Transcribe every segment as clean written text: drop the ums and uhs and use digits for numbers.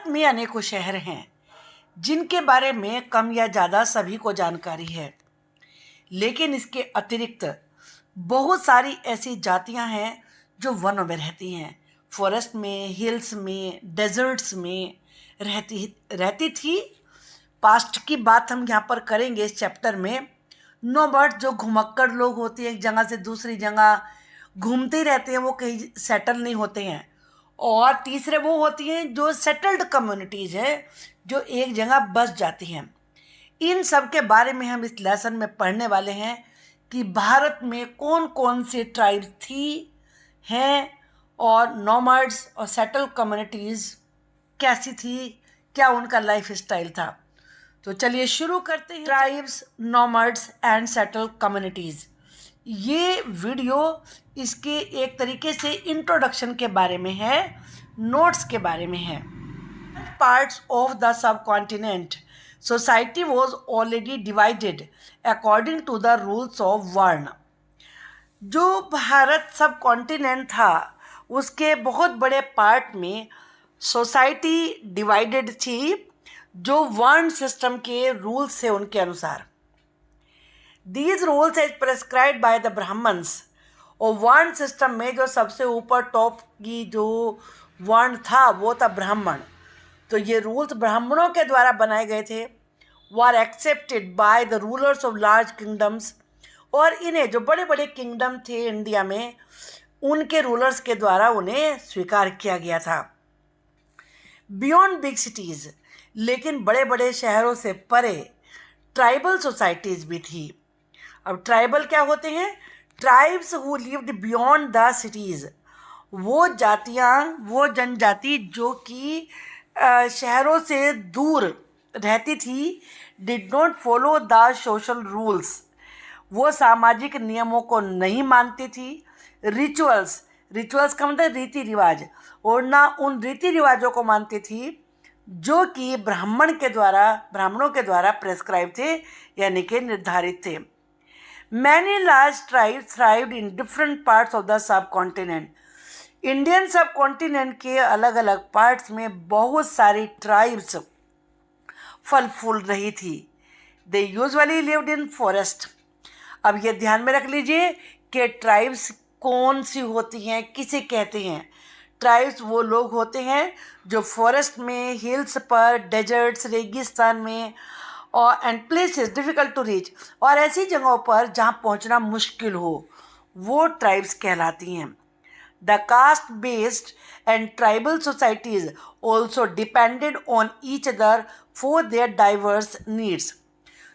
में अनेकों शहर हैं जिनके बारे में कम या ज़्यादा सभी को जानकारी है, लेकिन इसके अतिरिक्त बहुत सारी ऐसी जातियां हैं जो वनों में रहती हैं, फॉरेस्ट में, हिल्स में, डेजर्ट्स में रहती थी। पास्ट की बात हम यहाँ पर करेंगे इस चैप्टर में। नोबर्ड जो घुमक्कड़ लोग होते हैं, एक जगह से दूसरी जगह घूमते रहते हैं, वो कहीं सेटल नहीं होते हैं। और तीसरे वो होती हैं जो सेटल्ड कम्युनिटीज़ हैं, जो एक जगह बस जाती हैं। इन सब के बारे में हम इस लेसन में पढ़ने वाले हैं कि भारत में कौन कौन से ट्राइब्स थी, हैं, और नोमैड्स और सेटल कम्युनिटीज़ कैसी थी, क्या उनका लाइफ स्टाइल था। तो चलिए शुरू करते हैं। Tribes, nomads and settle communities. ये वीडियो इसके एक तरीके से इंट्रोडक्शन के बारे में है, नोट्स के बारे में है। Parts of the subcontinent society was already divided according to the rules of varna. जो भारत सब कॉन्टिनेंट था उसके बहुत बड़े पार्ट में सोसाइटी डिवाइडेड थी, जो वर्ण सिस्टम के रूल्स से उनके अनुसार। These rules as prescribed by the Brahmans. और वर्ण सिस्टम में जो सबसे ऊपर टॉप की जो वर्ण था वो था ब्राह्मण। तो ये रूल्स ब्राह्मणों के द्वारा बनाए गए थे। Were accepted by the rulers of large kingdoms. और इन्हें जो बड़े बड़े किंगडम थे इंडिया में, उनके रूलर्स के द्वारा उन्हें स्वीकार किया गया था। बियॉन्ड बिग सिटीज़, लेकिन बड़े बड़े शहरों से परे ट्राइबल सोसाइटीज़ भी थी। अब ट्राइबल क्या होते हैं? Tribes who lived beyond the cities. वो जातियाँ, वो जनजाति जो कि शहरों से दूर रहती थी। Did not follow the social rules. वो सामाजिक नियमों को नहीं मानती थी। रिचुअल्स का मतलब रीति रिवाज, और ना उन रीति रिवाजों को मानती थी जो कि ब्राह्मणों के द्वारा प्रेस्क्राइब थे, यानी कि निर्धारित थे। Many large tribes thrived in different parts of the subcontinent. Indian subcontinent के अलग अलग पार्ट्स में बहुत सारी ट्राइब्स फल फूल रही थी। They usually lived in forest. अब ये ध्यान में रख लीजिए कि ट्राइब्स कौन सी होती हैं, किसे कहते हैं। ट्राइब्स वो लोग होते हैं जो फॉरेस्ट में, हिल्स पर, डेजर्ट्स, रेगिस्तान में, और and places difficult to reach, और ऐसी जगहों पर जहाँ पहुँचना मुश्किल हो, वो ट्राइब्स कहलाती हैं। The caste based and tribal societies also depended on each other for their diverse needs.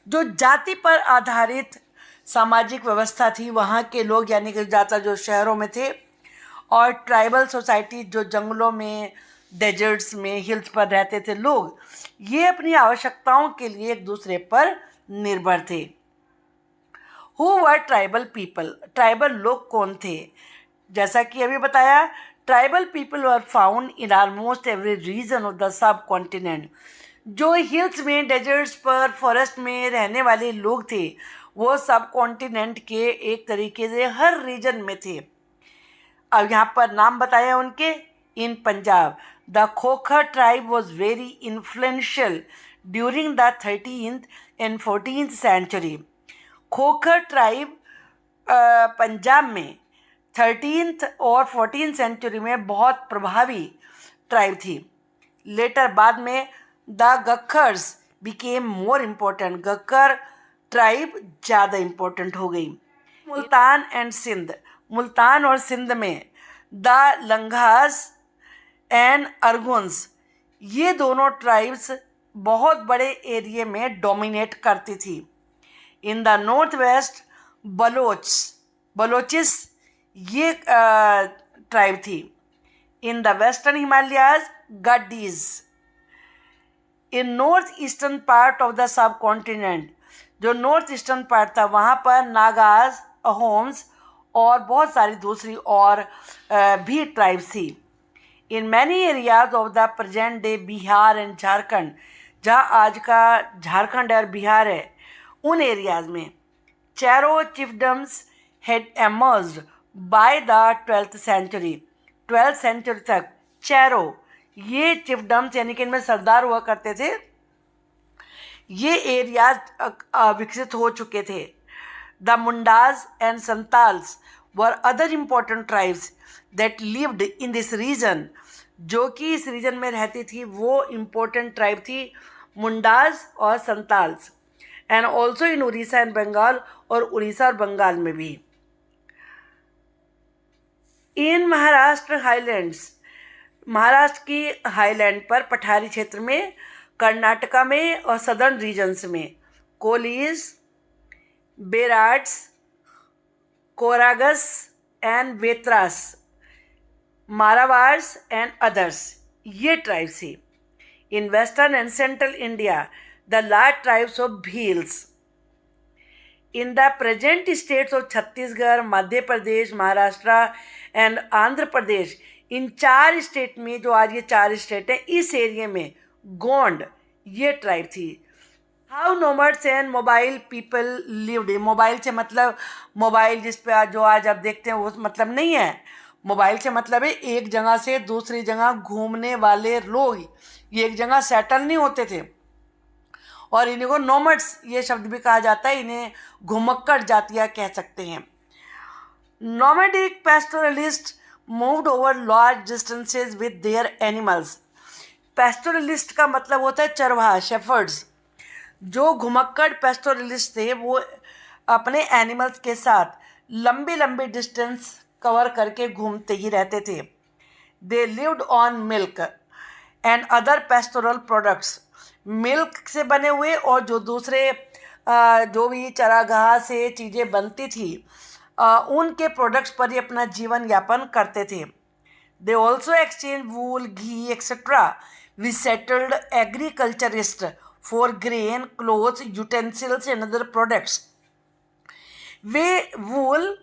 जो जाति पर आधारित सामाजिक व्यवस्था थी वहाँ के लोग, यानी कि ज़्यादातर जो शहरों में थे, और ट्राइबल सोसाइटी जो जंगलों में, डेजर्ट्स में, हिल्स पर रहते थे लोग, ये अपनी आवश्यकताओं के लिए एक दूसरे पर निर्भर थे। Who were tribal people. Tribal लोग कौन थे? जैसा कि अभी बताया, tribal people were found in almost every region of the subcontinent. जो हिल्स में, डेजर्ट्स पर, फॉरेस्ट में रहने वाले लोग थे, वो सब कॉन्टिनेंट के एक तरीके से हर रीजन में थे। अब यहाँ पर नाम बताया उनके। In Punjab, the Khokhar tribe was very influential during the 13th and 14th century. Khokhar tribe Punjab में 13th और 14th सेंचुरी में बहुत प्रभावी ट्राइब थी। लेटर बाद में the Gakkhars became more important. Gakkhar tribe ज़्यादा इम्पोर्टेंट हो गई। मुल्तान एंड सिंध, मुल्तान और सिंध में द लंघास एंड अरगुन्स, ये दोनों ट्राइब्स बहुत बड़े एरिया में डोमिनेट करती थी। In the north west Balochis ये ट्राइब थी। In the western Himalayas Gaddis. In north eastern part of the subcontinent, जो नॉर्थ ईस्टर्न पार्ट था वहाँ पर नागाज, अहोम्स और बहुत सारी दूसरी और भी ट्राइब्स थी। In many areas of the present day Bihar and Jharkhand, जहाँ आज का झारखंड और बिहार है, उन एरियाज में Chero chiefdoms had emerged by the 12th century. 12th century तक चैरो ये चिफडम्स यानी कि इनमें सरदार हुआ करते थे, ये एरियाज विकसित हो चुके थे। The Mundas and Santals were other important tribes that lived in this region. जो कि इस रीजन में रहती थी वो इम्पोर्टेंट ट्राइब थी, मुंडाज और Santals. And also in Orissa and Bengal, और उड़ीसा और बंगाल में भी। इन महाराष्ट्र हाईलैंड्स, महाराष्ट्र की हाईलैंड पर पठारी क्षेत्र में, कर्नाटका में और सदर्न रीजन्स में कोलीज, बेराट्स, कोरागस एंड वेत्रास, मारावार्स एंड अदर्स, ये ट्राइब्स थी। In western and central India the large tribes of Bhils. In the present states of Chhattisgarh, Madhya Pradesh, Maharashtra and Andhra Pradesh, in 4 state में, जो आज ये 4 स्टेट हैं, इस एरिया में गोंड ये ट्राइब थी। How nomads and mobile people lived. Mobile से मतलब मोबाइल जिस पे आज जो आज आप देखते हैं वो मतलब नहीं है। मोबाइल से मतलब है एक जगह से दूसरी जगह घूमने वाले लोग, ये एक जगह सेटल नहीं होते थे। और इन्हीं को नोमड्स ये शब्द भी कहा जाता है, इन्हें घुमक्कड़ जातियाँ कह सकते हैं। Nomadic pastoralist moved over large distances with their animals. Pastoralist का मतलब होता है चरवाहा, शेफर्ड्स। जो घुमक्कड़ पैस्टोरलिस्ट थे वो अपने एनिमल्स के साथ लंबी लंबी डिस्टेंस कवर करके घूमते ही रहते थे। They lived on milk and other pastoral products. Milk से बने हुए और जो दूसरे जो भी चरागाह से चीज़ें बनती थी उनके प्रोडक्ट्स पर ही अपना जीवन यापन करते थे। They also exchange wool, ghee etcetera with settled agriculturist for grain, clothes, utensils and other products. वे वूल,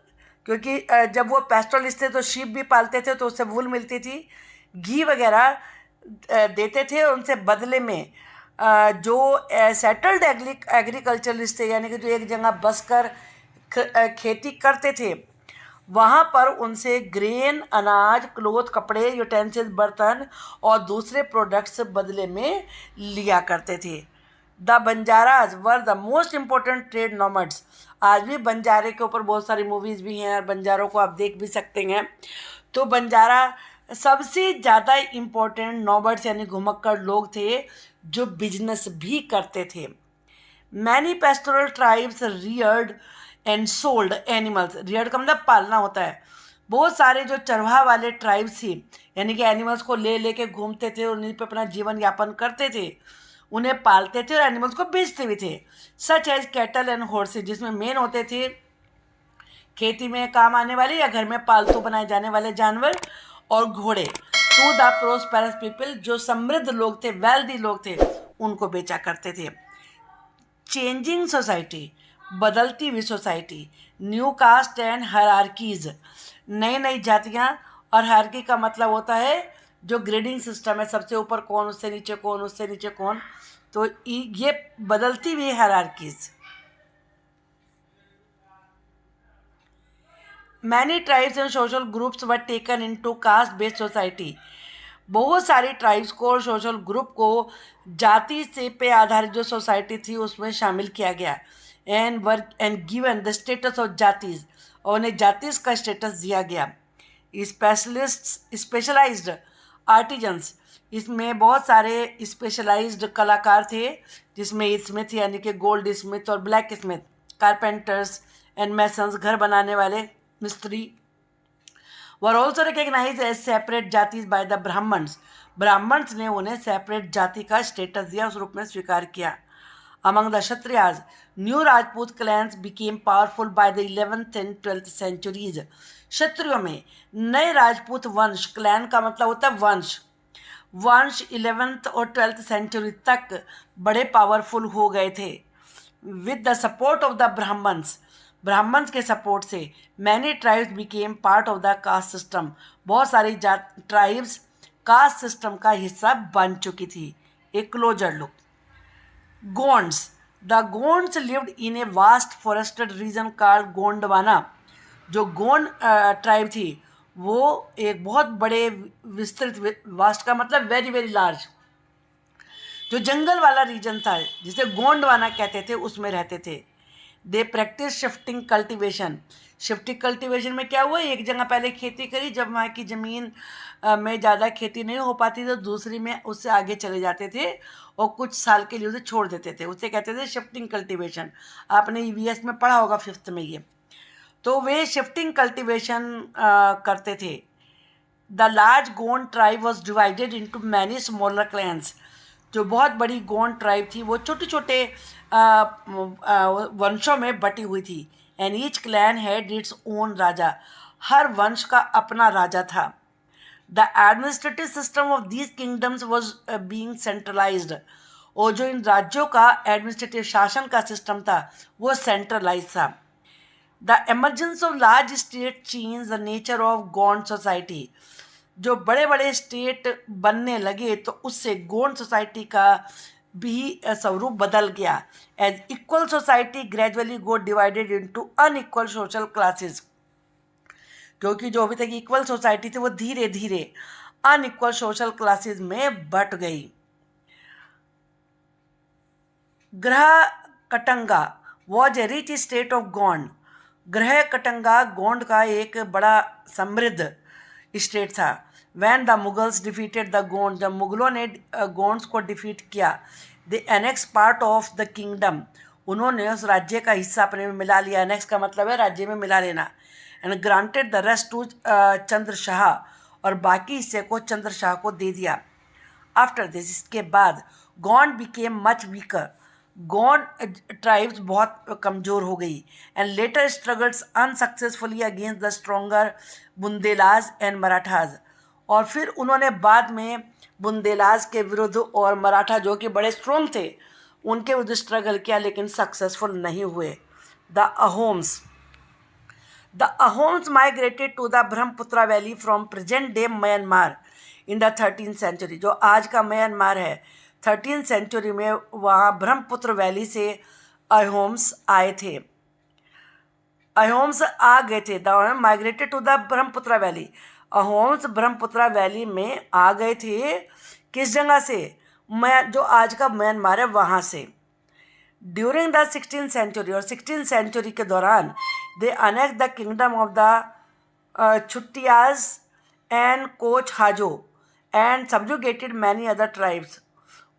क्योंकि जब वो पेस्टोरलिस्ट थे तो शीप भी पालते थे तो उससे वूल मिलती थी, घी वगैरह देते थे, और उनसे बदले में जो सेटल्ड एग्रीकल्चरलिस्ट थे, यानी कि जो एक जगह बस कर खेती करते थे, वहाँ पर उनसे ग्रेन, अनाज, क्लोथ, कपड़े, यूटेंसिल्स, बर्तन और दूसरे प्रोडक्ट्स बदले में लिया करते थे। The Banjaras were the most important trade nomads. आज भी बंजारे के ऊपर बहुत सारी मूवीज़ भी हैं और बंजारों को आप देख भी सकते हैं। तो बंजारा सबसे ज़्यादा इम्पोर्टेंट नोमड्स यानी घुमक्कड़ लोग थे जो बिजनेस भी करते थे। Many pastoral tribes Rudyard and sold animals. Rudyard का मतलब पालना होता है। बहुत सारे जो चरवाहा वाले ट्राइब्स थी, यानी कि एनिमल्स को ले लेके घूमते थे और उन्हीं पर अपना जीवन यापन करते थे, उन्हें पालते थे और एनिमल्स को बेचते भी थे। Such as cattle and horses, जिसमें मेन होते थे खेती में काम आने वाले या घर में पालतू बनाए जाने वाले जानवर, और घोड़े। टू द प्रोस्पेरस पीपल, जो समृद्ध लोग थे, वेल्दी लोग थे, उनको बेचा करते थे। चेंजिंग सोसाइटी, बदलती हुई society. New caste and hierarchies, नई नई जातियाँ, और हायरार्की का मतलब होता है जो ग्रेडिंग सिस्टम है, सबसे ऊपर कौन, उससे नीचे कौन, उससे नीचे कौन, तो ये बदलती हुई hierarchies. Many tribes and social groups were taken into caste based society. बहुत सारी ट्राइब्स को और सोशल ग्रुप को जाति से पे आधारित जो सोसाइटी थी उसमें शामिल किया गया। And given the status of jatis, और उन्हें जातिज का स्टेटस दिया गया। स्पेशलाइज्ड आर्टिजन्स, इसमें बहुत सारे स्पेशलाइज्ड कलाकार थे, जिसमें स्मिथ यानी कि गोल्ड स्मिथ और blacksmith, carpenters and masons, घर बनाने वाले मिस्त्री, were also recognize as separate jatis by the Brahmans. Brahmans ने उन्हें सेपरेट जाति का स्टेटस दिया, उस रूप में स्वीकार किया। Among the Kshatriyas, new Rajput clans became powerful by the 11th and 12th centuries. क्षत्रियों में नए राजपूत वंश, क्लैन का मतलब होता है वंश, 11th और 12th सेंचुरी तक बड़े पावरफुल हो गए थे। With the support of the Brahmans के सपोर्ट से many tribes became part of the caste system. बहुत सारी ट्राइब्स कास्ट सिस्टम का हिस्सा बन चुकी थी। A closure look. Gonds, the Gonds lived in a vast forested reason called Gondwana. जो गोंड ट्राइब थी वो एक बहुत बड़े विस्तृत, वास्ट का मतलब वेरी वेरी लार्ज, जो जंगल वाला रीजन था जिसे गोंडवाना कहते थे, उसमें रहते थे। They practice shifting cultivation. Shifting cultivation में क्या हुआ, एक जगह पहले खेती करी, जब वहाँ की ज़मीन में ज़्यादा खेती नहीं हो पाती तो दूसरी में उससे आगे चले जाते थे और कुछ साल के लिए उसे छोड़ देते थे, उसे कहते थे शिफ्टिंग कल्टीवेशन। आपने ईवीएस में पढ़ा होगा 5th में ये। तो वे शिफ्टिंग कल्टीवेशन करते थे। The large Gond tribe was divided into many smaller clans. जो बहुत बड़ी गोंड ट्राइब थी वो छोटे छोटे वंशों में बटी हुई थी। And each clan had its own raja. हर वंश का अपना राजा था। The administrative system of these kingdoms was being centralised. और जो इन राज्यों का एडमिनिस्ट्रेटिव शासन का सिस्टम था वो सेंट्रलाइज था। The emergence of large state change the nature of Gond society. जो बड़े बड़े स्टेट बनने लगे तो उससे गोंड सोसाइटी का भी स्वरूप बदल गया। As equal society gradually go divided into unequal social classes. क्योंकि जो अभी तक इक्वल सोसाइटी थी वो धीरे धीरे अनइक्वल सोशल क्लासेस में बट गई। ग्रह Katanga was a rich state of Gond. ग्रह कटंगा गोंड का एक बड़ा समृद्ध स्टेट था। When the Mughals defeated the Gond. जब मुगलों ने गोंड्स को डिफीट किया, the annex part of the kingdom. उन्होंने उस राज्य का हिस्सा अपने में मिला लिया। एनेक्स का मतलब है राज्य में मिला लेना। And granted the rest to Chandra Shah. और बाकी हिस्से को चंद्र शाह को दे दिया। आफ्टर दिस, इसके बाद Gond became much weaker. Gond tribes बहुत कमज़ोर हो गई। And later struggles unsuccessfully against the stronger Bundelas and Marathas. और फिर उन्होंने बाद में बुंदेलाज के विरुद्ध और मराठा जो कि बड़े स्ट्रोंग थे उनके विरुद्ध स्ट्रगल किया, लेकिन सक्सेसफुल नहीं हुए। The Ahoms. The Ahoms migrated to the Brahmaputra valley from present day Myanmar in the 13th century. जो आज का म्यांमार है, 13th सेंचुरी में वहाँ ब्रह्मपुत्र वैली से अहोम्स आए थे। अहोम्स आ गए थे। They migrated to the Brahmaputra valley. Ahoms Brahmaputra valley में आ गए थे। किस जगह से? जो आज का म्यांमार है वहाँ से। ड्यूरिंग द 16th सेंचुरी, और 16th सेंचुरी के दौरान they annex the kingdom of the Chutiyas and Koch Hajo and subjugated many other tribes.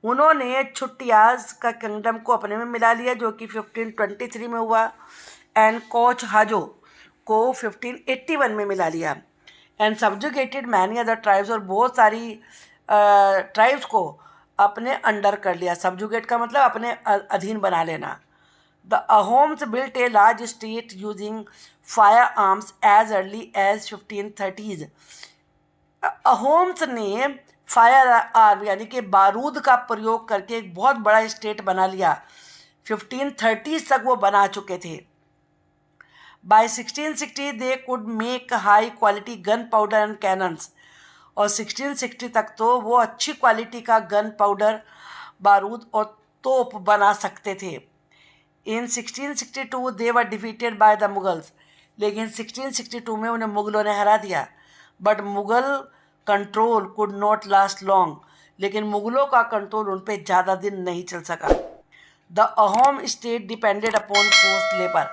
उन्होंने छुट्टियाज का किंगडम को अपने में मिला लिया जो कि 1523 में हुआ। एंड कोच हाजो को 1581 में मिला लिया। And subjugated many other tribes, और बहुत सारी ट्राइब्स को अपने अंडर कर लिया। सब्जुगेट का मतलब अपने अधीन बना लेना। The Ahoms built a large state using firearms as early as 1530s। Ahoms ने फायर आर्म यानी कि बारूद का प्रयोग करके एक बहुत बड़ा स्टेट बना लिया। 1530s तक वो बना चुके थे। By 1660 they could make high quality gunpowder and cannons. और 1660 तक तो वो अच्छी क्वालिटी का गन पाउडर, बारूद और तोप बना सकते थे। In 1662 they were defeated by the Mughals. लेकिन 1662 में उन्हें मुगलों ने हरा दिया। But Mughal control could not last long. लेकिन मुगलों का कंट्रोल उन पर ज़्यादा दिन नहीं चल सका। The Ahom state depended upon forced labour.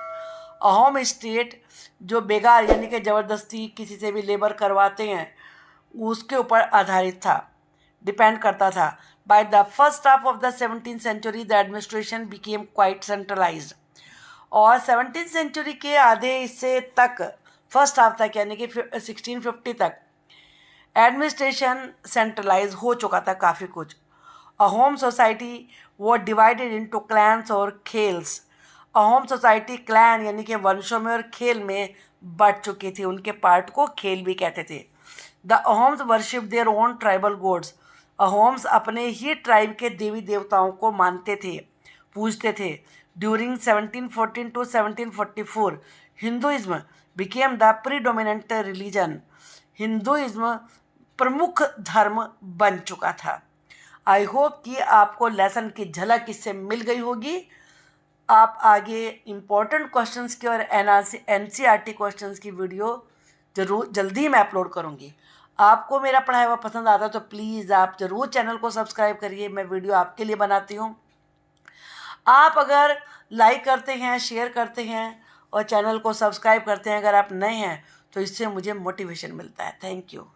Ahom state जो बेगार यानी कि ज़बरदस्ती किसी से भी लेबर करवाते हैं उसके ऊपर आधारित था, डिपेंड करता था। By the first half of the 17th century the administration became quite centralised. और 17th सेंचुरी के आधे हिस्से तक, फर्स्ट हाफ तक यानी कि 1650 तक एडमिनिस्ट्रेशन सेंट्रलाइज हो चुका था काफ़ी कुछ। अहोम सोसाइटी वो डिवाइडेड इनटू क्लैंस और खेल्स। अहोम सोसाइटी क्लैन यानी कि वंशों में और खेल में बट चुकी थी। उनके पार्ट को खेल भी कहते थे। The Ahoms worship their own tribal gods. Ahoms अपने ही ट्राइब के देवी देवताओं को मानते थे, पूजते थे। During 1714 to 1744 Hinduism became the predominant religion. Hinduism प्रमुख धर्म बन चुका था। आई होप कि आपको लेसन की झलक इससे मिल गई होगी। आप आगे इम्पोर्टेंट क्वेश्चंस की और NCERT क्वेश्चंस की वीडियो ज़रूर जल्दी मैं अपलोड करूँगी। आपको मेरा पढ़ाया हुआ पसंद आता है तो प्लीज़ आप ज़रूर चैनल को सब्सक्राइब करिए। मैं वीडियो आपके लिए बनाती हूँ। आप अगर लाइक करते हैं, शेयर करते हैं और चैनल को सब्सक्राइब करते हैं, अगर आप नए हैं तो इससे मुझे मोटिवेशन मिलता है। Thank you.